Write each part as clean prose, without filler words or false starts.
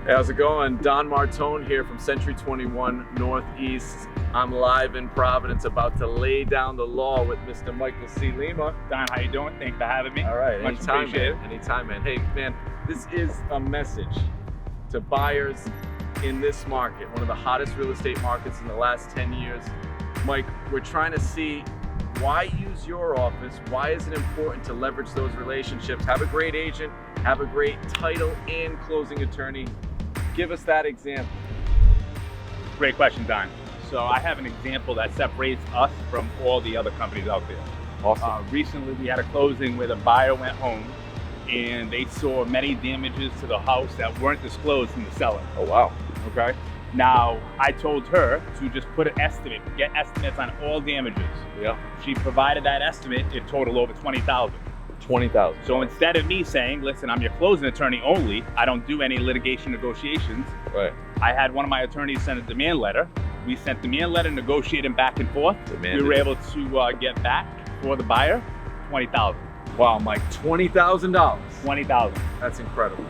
Hey, how's it going? Don Martone here from Century 21 Northeast. I'm live in Providence, about to lay down the law with Mr. Michael C. Lima. Don, how you doing? Thanks for having me. All right, Much anytime, appreciated. man. Anytime, man. Hey, man, this is a message to buyers in this market, one of the hottest real estate markets in the last 10 years. Mike, we're trying to see why use your office? Why is it important to leverage those relationships? Have a great agent, have a great title and closing attorney. Give us that example. Great question, Don. So I have an example that separates us from all the other companies out there. Awesome. Recently, we had a closing where the buyer went home and they saw many damages to the house that weren't disclosed from the seller. Oh, wow. Okay. Now, I told her to just put an estimate, get estimates on all damages. Yeah. She provided that estimate. It totaled over $20,000. 20,000. So instead of me saying, listen, I'm your closing attorney only, I don't do any litigation negotiations, Right. I had one of my attorneys send a demand letter. We sent demand letter, negotiating back and forth. Demanded. We were able to get back for the buyer $20,000. Wow, Mike, $20,000. $20,000. That's incredible.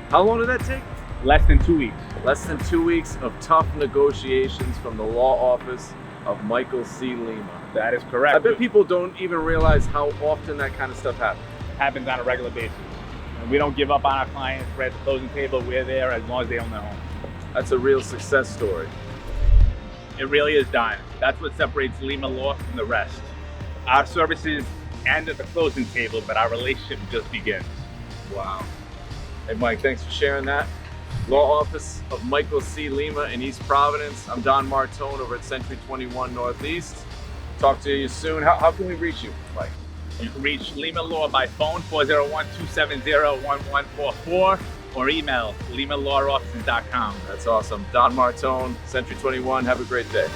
How long did that take? Less than 2 weeks. Less than 2 weeks of tough negotiations from the law office of Michael C. Lima. That is correct. I bet people don't even realize how often that kind of stuff happens. It happens on a regular basis. And we don't give up on our clients. We're at the closing table. We're there as long as they own their home. That's a real success story. It really is, Don. That's what separates Lima Law from the rest. Our services end at the closing table, but our relationship just begins. Wow. Hey, Mike, thanks for sharing that. Law Office of Michael C. Lima in East Providence. I'm Don Martone over at Century 21 Northeast. Talk to you soon. How can we reach you, Mike? You can reach Lima Law by phone, 401-270-1144, or email limalawoffices.com. That's awesome. Don Martone, Century 21. Have a great day.